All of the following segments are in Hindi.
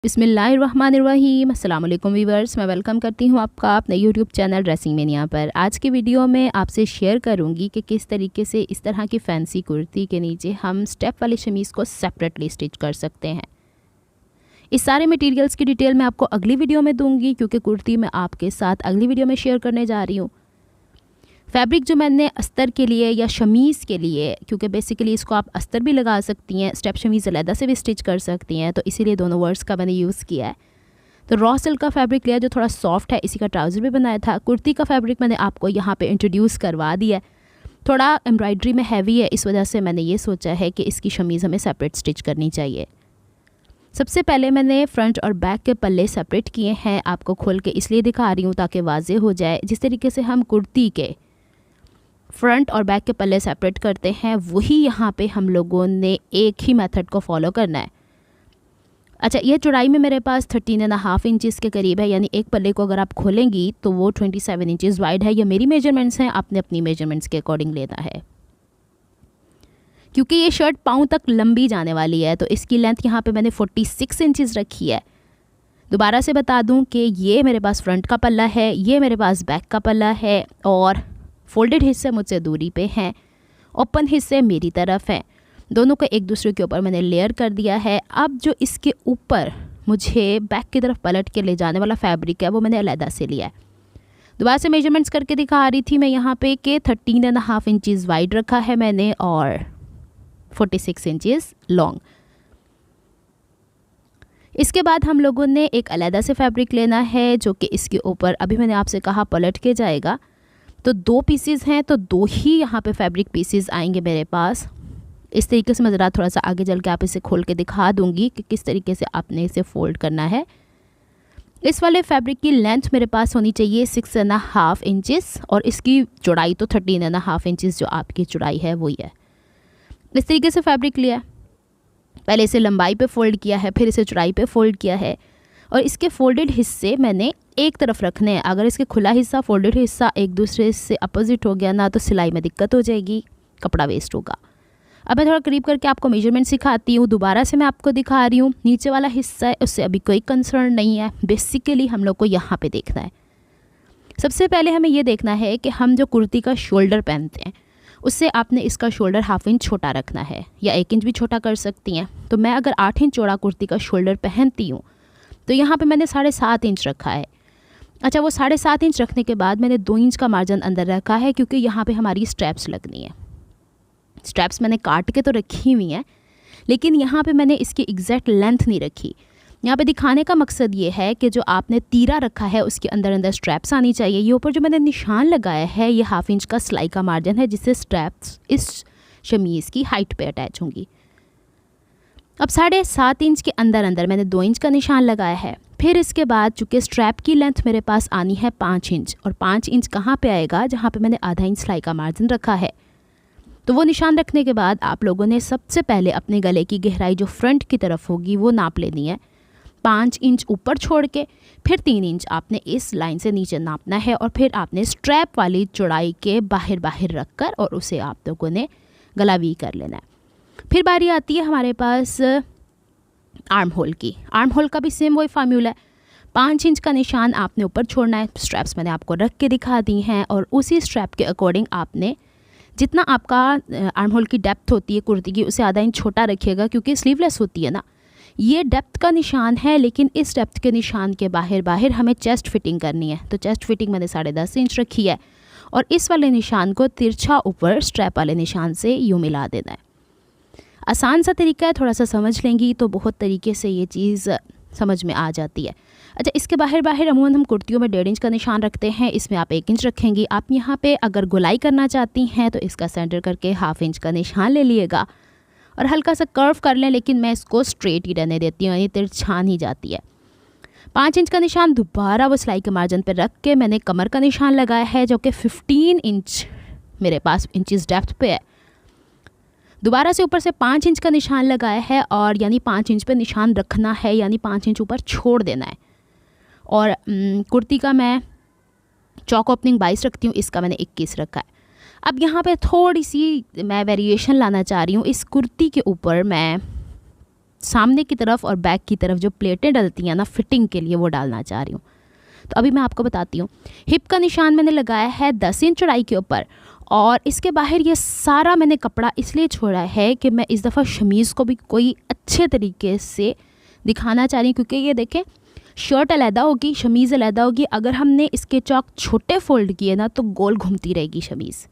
बिस्मिल्लाहिर्रहमानिर्रहीम। अस्सलाम वालेकुम वीवर्स, मैं वेलकम करती हूँ आपका अपने यूट्यूब चैनल ड्रेसिंग मेनिया पर। आज की वीडियो में आपसे शेयर करूँगी कि किस तरीके से इस तरह की फैंसी कुर्ती के नीचे हम स्टेप वाली शमीज़ को सेपरेटली स्टिच कर सकते हैं। इस सारे मटेरियल्स की डिटेल मैं आपको अगली वीडियो में दूंगी, क्योंकि कुर्ती मैं आपके साथ अगली वीडियो में शेयर करने जा रही हूँ। फैब्रिक जो मैंने अस्तर के लिए या शमीज़ के लिए, क्योंकि बेसिकली इसको आप अस्तर भी लगा सकती हैं, स्टेप शमीज़ अलहदा से भी स्टिच कर सकती हैं, तो इसीलिए दोनों वर्ड्स का मैंने यूज़ किया है। तो रॉ सिल्क का फैब्रिक लिया जो थोड़ा सॉफ्ट है, इसी का ट्राउज़र भी बनाया था। कुर्ती का फैब्रिक मैंने आपको यहाँ पे इंट्रोड्यूस करवा दिया है। थोड़ा एम्ब्रॉयडरी में हैवी है, इस वजह से मैंने ये सोचा है कि इसकी शमीज़ हमें सेपरेट स्टिच करनी चाहिए। सबसे पहले मैंने फ्रंट और बैक के पल्ले सेपरेट किए हैं। आपको खोल के इसलिए दिखा रही हूँ ताकि वाज़े हो जाए। जिस तरीके से हम कुर्ती के फ्रंट और बैक के पल्ले सेपरेट करते हैं, वही यहाँ पे हम लोगों ने एक ही मेथड को फॉलो करना है। अच्छा, ये चौड़ाई में मेरे पास 13.5 इंचज़ के करीब है, यानी एक पल्ले को अगर आप खोलेंगी तो वो 27 इंचज़ वाइड है। ये मेरी मेजरमेंट्स हैं, आपने अपनी मेजरमेंट्स के अकॉर्डिंग लेना है। क्योंकि ये शर्ट पाँव तक लंबी जाने वाली है, तो इसकी लेंथ यहाँ पे मैंने 46 इंचज़ रखी है। दोबारा से बता दूँ कि ये मेरे पास फ्रंट का पल्ला है, ये मेरे पास बैक का पल्ला है, और फोल्डेड हिस्से मुझसे दूरी पे हैं, ओपन हिस्से मेरी तरफ हैं। दोनों को एक दूसरे के ऊपर मैंने लेयर कर दिया है। अब जो इसके ऊपर मुझे बैक की तरफ पलट के ले जाने वाला फैब्रिक है, वो मैंने अलहदा से लिया है। दोबारा से मेजरमेंट्स करके दिखा रही थी मैं यहाँ पे कि 13.5 इंचज़ वाइड रखा है मैंने और 46 इंचज़ लॉन्ग। इसके बाद हम लोगों ने एक अलहदा से फैब्रिक लेना है, जो कि इसके ऊपर अभी मैंने आपसे कहा पलट के जाएगा। तो 2 पीसेस हैं, तो 2 ही यहाँ पे फैब्रिक पीसेस आएंगे मेरे पास। इस तरीके से मैं ज़रा थोड़ा सा आगे चल के आप इसे खोल के दिखा दूँगी कि किस तरीके से आपने इसे फ़ोल्ड करना है। इस वाले फैब्रिक की लेंथ मेरे पास होनी चाहिए 6.5 इंचज़, और इसकी चौड़ाई तो 13.5 इंचज़ जो आपकी चौड़ाई है वही है। इस तरीके से फैब्रिक लिया है, पहले इसे लंबाई पे फ़ोल्ड किया है, फिर इसे चौड़ाई पे फ़ोल्ड किया है, और इसके फोल्डेड हिस्से मैंने एक तरफ रखने हैं। अगर इसके खुला हिस्सा फोल्डेड हिस्सा एक दूसरे से अपोजिट हो गया ना, तो सिलाई में दिक्कत हो जाएगी, कपड़ा वेस्ट होगा। अब मैं थोड़ा करीब करके आपको मेजरमेंट सिखाती हूँ। दोबारा से मैं आपको दिखा रही हूँ। नीचे वाला हिस्सा है, उससे अभी कोई कंसर्न नहीं है। बेसिकली हम लोग को यहाँ पे देखना है। सबसे पहले हमें ये देखना है कि हम जो कुर्ती का शोल्डर पहनते हैं, उससे आपने इसका शोल्डर 1/2 इंच छोटा रखना है, या 1 इंच भी छोटा कर सकती हैं। तो मैं अगर 8 इंच चौड़ा कुर्ती का शोल्डर पहनती हूँ, तो यहाँ पे मैंने 7.5 इंच रखा है। अच्छा, वो 7.5 इंच रखने के बाद मैंने 2 इंच का मार्जिन अंदर रखा है, क्योंकि यहाँ पे हमारी स्ट्रैप्स लगनी है। स्ट्रैप्स मैंने काट के तो रखी हुई हैं, लेकिन यहाँ पे मैंने इसकी एग्जैक्ट लेंथ नहीं रखी। यहाँ पे दिखाने का मकसद ये है कि जो आपने तीरा रखा है उसके अंदर अंदर स्ट्रैप्स आनी चाहिए। ये ऊपर जो मैंने निशान लगाया है, ये 1/2 इंच का सिलाई का मार्जिन है, जिससे स्ट्रैप्स इस शमीज़ की हाइट पे अटैच होंगी। अब 7.5 इंच के अंदर अंदर मैंने 2 इंच का निशान लगाया है। फिर इसके बाद चूँकि स्ट्रैप की लेंथ मेरे पास आनी है 5 इंच, और 5 इंच कहाँ पे आएगा, जहाँ पे मैंने ½ इंच सिलाई का मार्जिन रखा है। तो वो निशान रखने के बाद आप लोगों ने सबसे पहले अपने गले की गहराई जो फ्रंट की तरफ होगी वो नाप लेनी है। 5 इंच ऊपर छोड़ के फिर 3 इंच आपने इस लाइन से नीचे नापना है, और फिर आपने स्ट्रैप वाली चौड़ाई के बाहर बाहर रख कर और उसे आप लोगों ने गला वी कर लेना है। फिर बारी आती है हमारे पास आर्म होल की। आर्म होल का भी सेम वही फार्मूला है। 5 इंच का निशान आपने ऊपर छोड़ना है। स्ट्रैप्स मैंने आपको रख के दिखा दी हैं, और उसी स्ट्रैप के अकॉर्डिंग आपने जितना आपका आर्म होल की डेप्थ होती है कुर्ती की, उसे ½ इंच छोटा रखिएगा, क्योंकि स्लीवलेस होती है ना। ये डेप्थ का निशान है, लेकिन इस डेप्थ के निशान के बाहर बाहर हमें चेस्ट फिटिंग करनी है। तो चेस्ट फिटिंग मैंने 10.5 इंच रखी है, और इस वाले निशान को तिरछा ऊपर स्ट्रैप वाले निशान से यूँ मिला देना है। आसान सा तरीका है, थोड़ा सा समझ लेंगी तो बहुत तरीके से ये चीज़ समझ में आ जाती है। अच्छा, इसके बाहर बाहर अमूमन हम कुर्तियों में 1.5 इंच का निशान रखते हैं, इसमें आप 1 इंच रखेंगी। आप यहाँ पे अगर गोलाई करना चाहती हैं तो इसका सेंटर करके 1/2 इंच का निशान ले लिएगा, और हल्का सा कर्व कर लें, लेकिन मैं इसको स्ट्रेट ही रहने देती हूँ, यानी तिरछा ही जाती है। 5 इंच का निशान दोबारा वो सिलाई के मार्जिन पर रख के मैंने कमर का निशान लगाया है, जो कि 15 इंच मेरे पास इंचज़ डेप्थ पे है। दोबारा से ऊपर से 5 इंच का निशान लगाया है, और यानी 5 इंच पे निशान रखना है, यानी 5 इंच ऊपर छोड़ देना है। और कुर्ती का मैं चौक ओपनिंग 22 रखती हूँ, इसका मैंने 21 रखा है। अब यहाँ पे थोड़ी सी मैं वेरिएशन लाना चाह रही हूँ। इस कुर्ती के ऊपर मैं सामने की तरफ और बैक की तरफ जो प्लेटें डलती हैं ना फिटिंग के लिए, वो डालना चाह रही हूँ। तो अभी मैं आपको बताती हूँ। हिप का निशान मैंने लगाया है 10 इंच चौड़ाई के ऊपर, और इसके बाहर ये सारा मैंने कपड़ा इसलिए छोड़ा है कि मैं इस दफ़ा शमीज़ को भी कोई अच्छे तरीके से दिखाना चाह रही हूँ, क्योंकि ये देखें शर्ट अलहदा होगी, शमीज़ अलहदा होगी। अगर हमने इसके चौक छोटे फोल्ड किए ना तो गोल घूमती रहेगी शमीज़।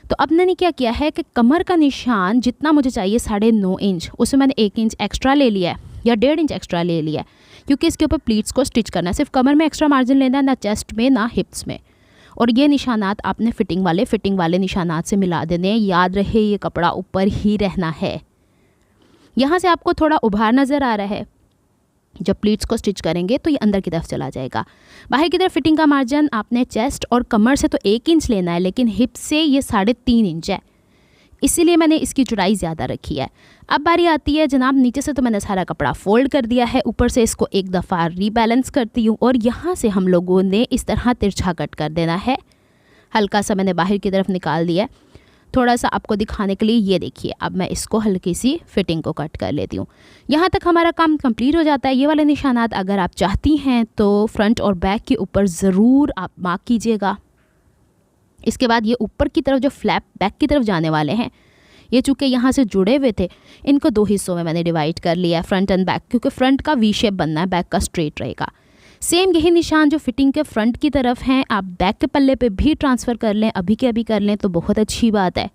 तो अब मैंने क्या किया है कि कमर का निशान जितना मुझे चाहिए 9.5 इंच, उसमें मैंने 1 इंच एक्स्ट्रा ले लिया है या 1.5 इंच एक्स्ट्रा ले लिया है, क्योंकि इसके ऊपर प्लीट्स को स्टिच करना है। सिर्फ कमर में एक्स्ट्रा मार्जिन लेना है, ना चेस्ट में ना हिप्स में। और ये निशानात आपने फिटिंग वाले निशानात से मिला देने हैं। याद रहे ये कपड़ा ऊपर ही रहना है। यहाँ से आपको थोड़ा उभार नज़र आ रहा है, जब प्लीट्स को स्टिच करेंगे तो ये अंदर की तरफ चला जाएगा। बाहर की तरफ फिटिंग का मार्जिन आपने चेस्ट और कमर से तो 1 इंच लेना है, लेकिन हिप से ये 3.5 इंच है, इसीलिए मैंने इसकी चौड़ाई ज़्यादा रखी है। अब बारी आती है जनाब, नीचे से तो मैंने सारा कपड़ा फोल्ड कर दिया है, ऊपर से इसको एक दफ़ा रीबैलेंस करती हूँ और यहाँ से हम लोगों ने इस तरह तिरछा कट कर देना है। हल्का सा मैंने बाहर की तरफ निकाल दिया है, थोड़ा सा आपको दिखाने के लिए। ये देखिए, अब मैं इसको हल्की सी फिटिंग को कट कर लेती हूँ। यहाँ तक हमारा काम कंप्लीट हो जाता है। ये वाले निशानात अगर आप चाहती हैं तो फ्रंट और बैक के ऊपर ज़रूर आप मार्क कीजिएगा। इसके बाद ये ऊपर की तरफ जो फ्लैप बैक की तरफ जाने वाले हैं, ये चूँकि यहाँ से जुड़े हुए थे, इनको 2 हिस्सों में मैंने डिवाइड कर लिया है, फ्रंट एंड बैक, क्योंकि फ्रंट का वी शेप बनना है, बैक का स्ट्रेट रहेगा। सेम यही निशान जो फिटिंग के फ्रंट की तरफ हैं, आप बैक के पल्ले पे भी ट्रांसफ़र कर लें, अभी के अभी कर लें तो बहुत अच्छी बात है।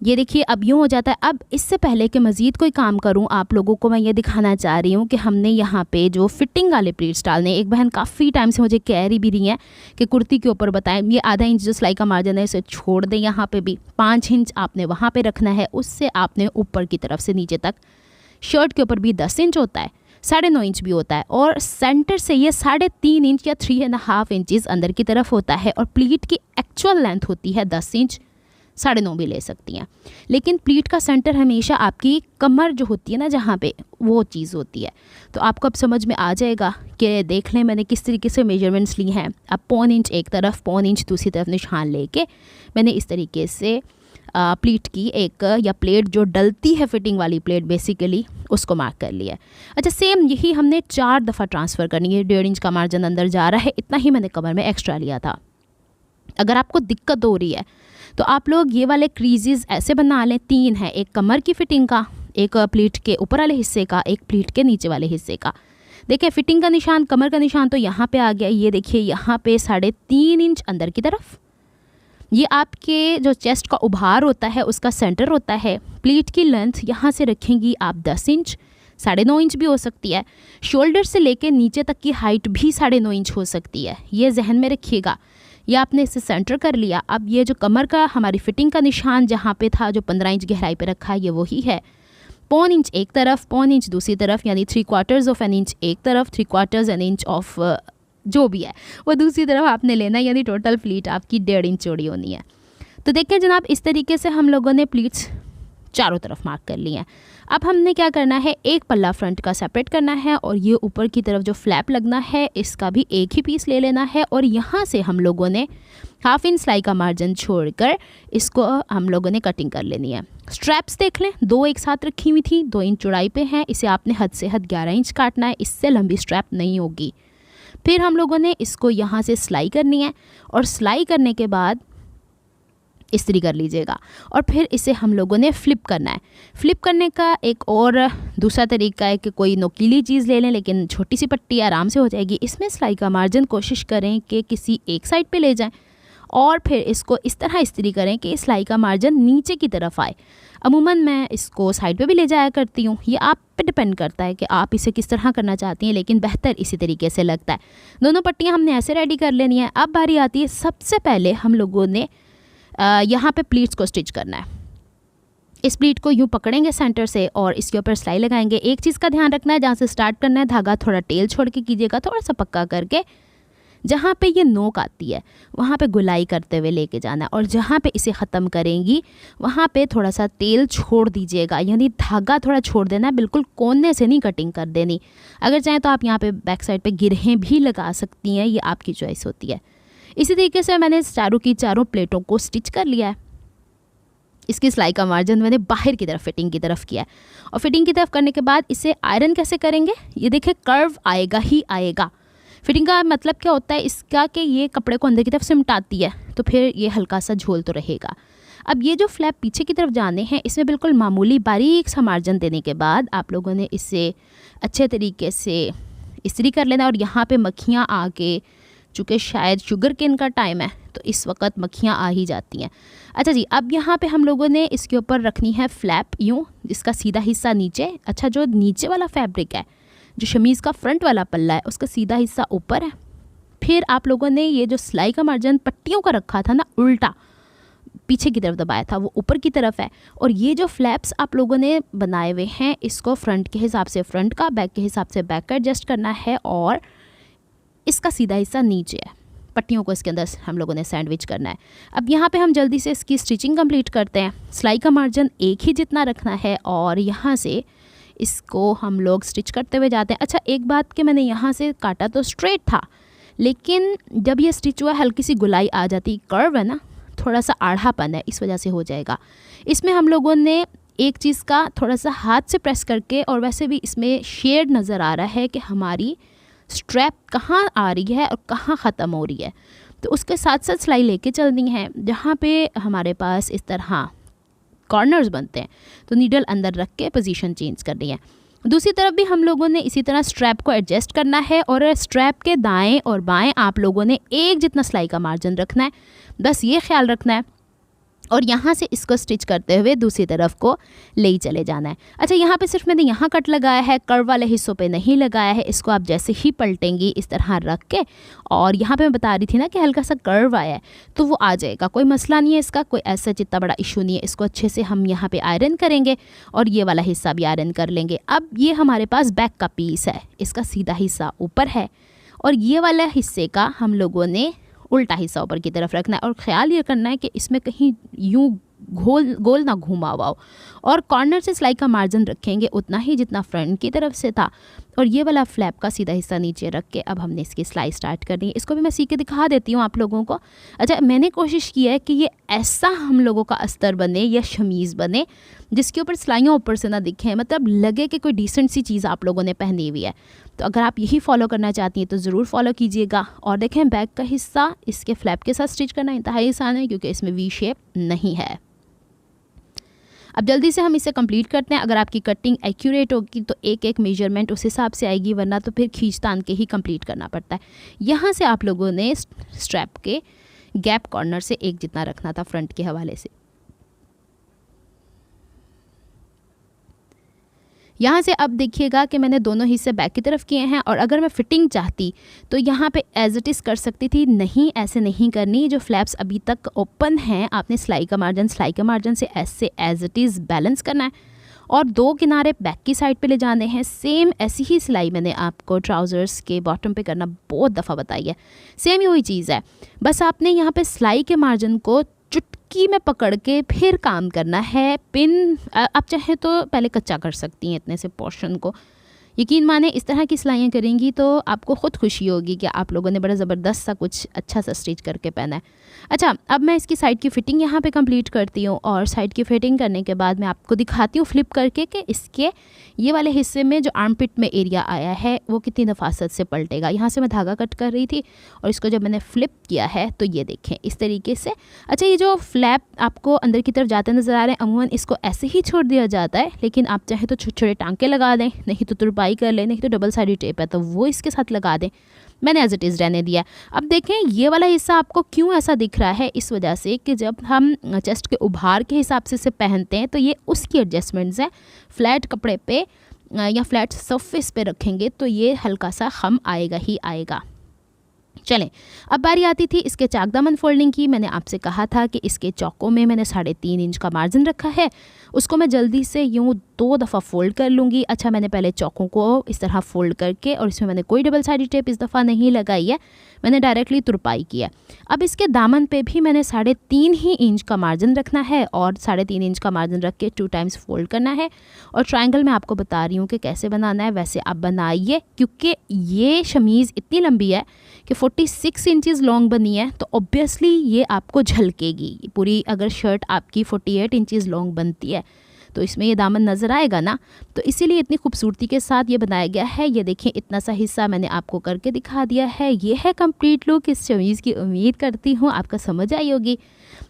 ये देखिए, अब यूँ हो जाता है। अब इससे पहले कि मज़ीद कोई काम करूँ, आप लोगों को मैं ये दिखाना चाह रही हूँ कि हमने यहाँ पे जो फिटिंग वाले प्लीट्स डालने, एक बहन काफ़ी टाइम से मुझे कह रही भी रही है कि कुर्ती के ऊपर बताएं, ये आधा इंच जो सिलाई का मार्जिन है इसे छोड़ दें, यहाँ पे भी 5 इंच आपने वहाँ पे रखना है, उससे आपने ऊपर की तरफ से नीचे तक, शर्ट के ऊपर भी 10 इंच होता है, 9.5 इंच भी होता है, और सेंटर से ये 3.5 इंच या 3.5 इंचज़ अंदर की तरफ होता है, और प्लीट की एक्चुअल लेंथ होती है 10 इंच, 9.5 भी ले सकती हैं। लेकिन प्लीट का सेंटर हमेशा आपकी कमर जो होती है ना, जहाँ पे, वो चीज़ होती है। तो आपको अब समझ में आ जाएगा कि देख लें मैंने किस तरीके से मेजरमेंट्स ली हैं। अब 1.25 इंच एक तरफ, 1.25 इंच दूसरी तरफ निशान लेके मैंने इस तरीके से प्लीट की एक, या प्लेट जो डलती है फिटिंग वाली प्लेट बेसिकली, उसको मार्क कर लिया है। अच्छा, सेम यही हमने 4 दफ़ा ट्रांसफ़र करनी है। 1.5 इंच का मार्जिन अंदर जा रहा है, इतना ही मैंने कमर में एक्स्ट्रा लिया था। अगर आपको दिक्कत हो रही है तो आप लोग ये वाले क्रीजेज़ ऐसे बना लें, 3 है, एक कमर की फिटिंग का, एक प्लीट के ऊपर वाले हिस्से का, एक प्लीट के नीचे वाले हिस्से का। देखिए, फिटिंग का निशान, कमर का निशान तो यहाँ पे आ गया। ये देखिए, यहाँ पे 3.5 इंच अंदर की तरफ, ये आपके जो चेस्ट का उभार होता है उसका सेंटर होता है। प्लीट की लेंथ यहाँ से रखेंगी आप 10 इंच, 9.5 इंच भी हो सकती है। शोल्डर से लेके नीचे तक की हाइट भी 9.5 इंच हो सकती है, ये जहन में रखिएगा। ये आपने इसे सेंटर कर लिया। अब ये जो कमर का हमारी फिटिंग का निशान जहाँ पे था, जो 15 इंच गहराई पे रखा है, ये वही है। 1.25 इंच एक तरफ, 1.25 इंच दूसरी तरफ, यानी 3/4 ऑफ एन इंच एक तरफ, 3/4 एन इंच ऑफ जो भी है वो दूसरी तरफ आपने लेना है, यानी टोटल प्लीट आपकी 1.5 इंच चौड़ी होनी है। तो देखें जनाब, इस तरीके से हम लोगों ने प्लीट्स चारों तरफ मार्क कर लिए हैं। अब हमने क्या करना है, एक पल्ला फ्रंट का सेपरेट करना है, और ये ऊपर की तरफ जो फ्लैप लगना है इसका भी एक ही पीस ले लेना है, और यहाँ से हम लोगों ने 1/2 इंच सिलाई का मार्जिन छोड़कर इसको हम लोगों ने कटिंग कर लेनी है। स्ट्रैप्स देख लें, 2 एक साथ रखी हुई थी, 2 इंच चौड़ाई पे हैं, इसे आपने हद से हद 11 इंच काटना है, इससे लंबी स्ट्रैप नहीं होगी। फिर हम लोगों ने इसको यहाँ से सिलाई करनी है, और सिलाई करने के बाद इस्त्री कर लीजिएगा, और फिर इसे हम लोगों ने फ़्लिप करना है। फ़्लिप करने का एक और दूसरा तरीका है कि कोई नोकीली चीज़ ले लें, लेकिन छोटी सी पट्टी आराम से हो जाएगी। इसमें सिलाई का मार्जिन कोशिश करें कि किसी एक साइड पे ले जाएं, और फिर इसको इस तरह इस्त्री करें कि सिलाई का मार्जिन नीचे की तरफ आए। अमूमन मैं इसको साइड पे भी ले जाया करती हूँ, ये आप पे डिपेंड करता है कि आप इसे किस तरह करना चाहती हैं, लेकिन बेहतर इसी तरीके से लगता है। दोनों पट्टियाँ हमने ऐसे रेडी कर लेनी है। अब बारी आती है, सबसे पहले हम लोगों ने यहाँ पे प्लीट्स को स्टिच करना है। इस प्लीट को यूँ पकड़ेंगे सेंटर से और इसके ऊपर सिलाई लगाएंगे। एक चीज़ का ध्यान रखना है, जहाँ से स्टार्ट करना है धागा थोड़ा टेल छोड़ के कीजिएगा, थोड़ा सा पक्का करके। जहाँ पे ये नोक आती है वहाँ पे गुलाई करते हुए लेके जाना है, और जहाँ पे इसे ख़त्म करेंगी वहाँ पे थोड़ा सा तेल छोड़ दीजिएगा, यानी धागा थोड़ा छोड़ देना है, बिल्कुल कोने से नहीं कटिंग कर देनी। अगर चाहें तो आप यहाँ पे बैक साइड पे गिरहें भी लगा सकती हैं, ये आपकी चॉइस होती है। इसी तरीके से मैंने चारों की चारों प्लेटों को स्टिच कर लिया है। इसकी सिलाई का मार्जिन मैंने बाहर की तरफ फिटिंग की तरफ किया है। और फिटिंग की तरफ करने के बाद इसे आयरन कैसे करेंगे, ये देखिए कर्व आएगा ही आएगा। फिटिंग का मतलब क्या होता है इसका कि ये कपड़े को अंदर की तरफ सिमटाती है, तो फिर ये हल्का सा झोल तो रहेगा। अब ये जो फ्लैप पीछे की तरफ जाने हैं, इसमें बिल्कुल मामूली बारीक सा मार्जिन देने के बाद आप लोगों ने इसे अच्छे तरीके से इस्त्री कर लेना। और यहाँ पे मक्खियाँ आके, चूँकि शायद शुगर केन का टाइम है तो इस वक्त मक्खियाँ आ ही जाती हैं। अच्छा जी, अब यहाँ पे हम लोगों ने इसके ऊपर रखनी है फ्लैप यूँ, जिसका सीधा हिस्सा नीचे। अच्छा, जो नीचे वाला फैब्रिक है, जो शमीज़ का फ्रंट वाला पल्ला है, उसका सीधा हिस्सा ऊपर है। फिर आप लोगों ने ये जो सिलाई का मार्जिन पट्टियों का रखा था ना, उल्टा पीछे की तरफ दबाया था, वो ऊपर की तरफ है। और ये जो फ्लैप्स आप लोगों ने बनाए हुए हैं, इसको फ्रंट के हिसाब से फ्रंट का, बैक के हिसाब से बैक का एडजस्ट करना है। और इसका सीधा हिस्सा नीचे है, पट्टियों को इसके अंदर हम लोगों ने सैंडविच करना है। अब यहाँ पे हम जल्दी से इसकी स्टिचिंग कंप्लीट करते हैं। सिलाई का मार्जिन एक ही जितना रखना है और यहाँ से इसको हम लोग स्टिच करते हुए जाते हैं। अच्छा, एक बात कि मैंने यहाँ से काटा तो स्ट्रेट था, लेकिन जब ये स्टिच हुआ हल्की सी गुलाई आ जाती, कर्व है ना, थोड़ा सा आढ़ापन है, इस वजह से हो जाएगा। इसमें हम लोगों ने एक चीज़ का थोड़ा सा हाथ से प्रेस करके, और वैसे भी इसमें शेड नज़र आ रहा है कि हमारी स्ट्रैप कहाँ आ रही है और कहाँ ख़त्म हो रही है, तो उसके साथ साथ सिलाई लेके चलनी है। जहाँ पे हमारे पास इस तरह कॉर्नर्स बनते हैं तो नीडल अंदर रख के पोजीशन चेंज करनी है। दूसरी तरफ भी हम लोगों ने इसी तरह स्ट्रैप को एडजस्ट करना है और स्ट्रैप के दाएं और बाएं आप लोगों ने एक जितना सिलाई का मार्जिन रखना है, बस ये ख्याल रखना है। और यहाँ से इसको स्टिच करते हुए दूसरी तरफ को ले ही चले जाना है। अच्छा, यहाँ पे सिर्फ मैंने यहाँ कट लगाया है, कर्व वाले हिस्सों पे नहीं लगाया है। इसको आप जैसे ही पलटेंगी इस तरह रख के, और यहाँ पे मैं बता रही थी ना कि हल्का सा कर्व आया है तो वो आ जाएगा, कोई मसला नहीं है इसका, कोई ऐसा जितना बड़ा इशू नहीं है। इसको अच्छे से हम यहाँ पे आयरन करेंगे और ये वाला हिस्सा भी आयरन कर लेंगे। अब ये हमारे पास बैक का पीस है, इसका सीधा हिस्सा ऊपर है और ये वाला हिस्से का हम लोगों ने उल्टा हिस्सा ऊपर की तरफ रखना है। और ख्याल ये करना है कि इसमें कहीं यूँ गोल ना घुमा हुआ हो। और कॉर्नर से सिलाई का मार्जिन रखेंगे उतना ही जितना फ्रंट की तरफ से था। और ये वाला फ्लैप का सीधा हिस्सा नीचे रख के अब हमने इसकी सिलाई स्टार्ट करनी है। इसको भी मैं सीख के दिखा देती हूँ आप लोगों को। अच्छा, मैंने कोशिश की है कि ये ऐसा हम लोगों का अस्तर बने या शमीज़ बने जिसके ऊपर सिलाइयाँ ऊपर से ना दिखें, मतलब लगे कि कोई डिसेंट सी चीज़ आप लोगों ने पहनी हुई है। तो अगर आप यही फॉलो करना चाहती हैं तो ज़रूर फॉलो कीजिएगा। और देखें, बैक का हिस्सा इसके फ्लैप के साथ स्टिच करना इंतहाई आसान है क्योंकि इसमें वी शेप नहीं है। अब जल्दी से हम इसे कंप्लीट करते हैं। अगर आपकी कटिंग एक्यूरेट होगी तो एक एक मेजरमेंट उस हिसाब से आएगी, वरना तो फिर खींच तान के ही कंप्लीट करना पड़ता है। यहाँ से आप लोगों ने स्ट्रैप के गैप कॉर्नर से एक जितना रखना था फ्रंट के हवाले से। यहाँ से अब देखिएगा कि मैंने दोनों हिस्से बैक की तरफ किए हैं। और अगर मैं फिटिंग चाहती तो यहाँ पे एज इट इज़ कर सकती थी, नहीं ऐसे नहीं करनी। जो फ्लैप्स अभी तक ओपन हैं, आपने सिलाई का मार्जिन से ऐसे एज इट इज़ बैलेंस करना है और दो किनारे बैक की साइड पे ले जाने हैं। सेम ऐसी ही सिलाई मैंने आपको ट्राउज़र्स के बॉटम पे करना बहुत दफ़ा बताई है, सेम ही वही चीज़ है। बस आपने यहाँ पे सिलाई के मार्जिन को चुटकी में पकड़ के फिर काम करना है। पिन आप चाहे तो पहले कच्चा कर सकती हैं इतने से पोर्शन को। यकीन माने इस तरह की सिलाइयाँ करेंगी तो आपको ख़ुद खुशी होगी कि आप लोगों ने बड़ा ज़बरदस्त सा कुछ अच्छा सा स्टिच करके पहना है। अच्छा, अब मैं इसकी साइड की फ़िटिंग यहाँ पे कंप्लीट करती हूँ और साइड की फ़िटिंग करने के बाद मैं आपको दिखाती हूँ फ्लिप करके कि इसके ये वाले हिस्से में जो आर्म पिट में एरिया आया है वो कितनी नफासत से पलटेगा। यहाँ से मैं धागा कट कर रही थी और इसको जब मैंने फ्लिप किया है तो ये देखें इस तरीके से। अच्छा, ये जो फ्लैप आपको अंदर की तरफ जाते नज़र आ रहे हैं, अमूमन इसको ऐसे ही छोड़ दिया जाता है, लेकिन आप चाहे तो छोटे छोटे टांके लगा दें, नहीं तो तुरपाई कर लें, नहीं तो डबल साइडेड टेप है तो वो इसके साथ लगा दें। मैंने एज इट इज़ रहने दिया। अब देखें ये वाला हिस्सा आपको क्यों ऐसा दिख रहा है, इस वजह से कि जब हम चेस्ट के उभार के हिसाब से इसे पहनते हैं तो ये उसकी एडजस्टमेंट्स हैं। फ्लैट कपड़े पे या फ्लैट सरफेस पे रखेंगे तो ये हल्का सा खम आएगा ही आएगा। चलें, अब बारी आती थी इसके चाक दामन फोल्डिंग की। मैंने आपसे कहा था कि इसके चौकों में मैंने 3.5 इंच का मार्जिन रखा है, उसको मैं जल्दी से यूँ 2 दफ़ा फ़ोल्ड कर लूँगी। अच्छा, मैंने पहले चौकों को इस तरह फ़ोल्ड करके, और इसमें मैंने कोई डबल साइडेड टेप इस दफ़ा नहीं लगाई है, मैंने डायरेक्टली तुरपाई किया। अब इसके दामन पे भी मैंने 3.5 ही इंच का मार्जिन रखना है और 3.5 इंच का मार्जिन रख के 2 टाइम्स फ़ोल्ड करना है। और ट्रायंगल मैं आपको बता रही हूँ कि कैसे बनाना है, वैसे आप बनाइए क्योंकि ये शमीज़ इतनी लंबी है कि 46 इंचज़ लॉन्ग बनी है तो ऑब्वियसली ये आपको झलकेगी। पूरी अगर शर्ट आपकी 48 इंचज़ लॉन्ग बनती है तो इसमें ये दामन नज़र आएगा ना, तो इसीलिए इतनी खूबसूरती के साथ ये बनाया गया है। ये देखें, इतना सा हिस्सा मैंने आपको करके दिखा दिया है। ये है कंप्लीट लुक इस शमीज़ की। उम्मीद करती हूँ आपका समझ आई होगी।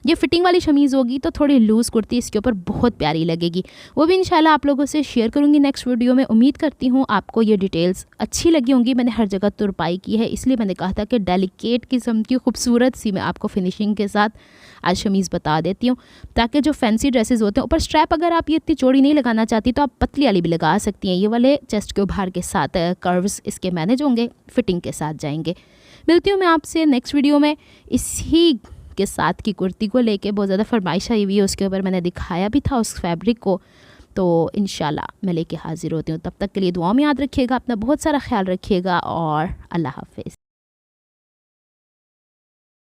ये फिटिंग वाली शमीज़ होगी तो थोड़ी लूज़ कुर्ती इसके ऊपर बहुत प्यारी लगेगी, वो भी इंशाल्लाह आप लोगों से शेयर करूँगी नेक्स्ट वीडियो में। उम्मीद करती हूँ आपको ये डिटेल्स अच्छी लगी होंगी। मैंने हर जगह तुरपाई की है, इसलिए मैंने कहा था कि डेलिकेट किस्म की खूबसूरत सी मैं आपको फिनिशिंग के साथ आज शमीज़ बता देती हूँ, ताकि जो फैंसी ड्रेसेस होते हैं ऊपर स्ट्रैप अगर आप ये इतनी चौड़ी नहीं लगाना चाहती तो आप पतली वाली भी लगा सकती हैं। ये वाले चेस्ट के उभार के साथ कर्व्स इसके मैनेज होंगे, फिटिंग के साथ जाएंगे। मिलती हूँ मैं आपसे नेक्स्ट वीडियो में। इसी के साथ की कुर्ती को लेके बहुत ज़्यादा फरमाइश आई हुई है, उसके ऊपर मैंने दिखाया भी था उस फैब्रिक को, तो इंशाल्लाह मैं लेके हाजिर होती हूँ। तब तक के लिए दुआ में याद रखिएगा, अपना बहुत सारा ख्याल रखिएगा और अल्लाह हाफिज़।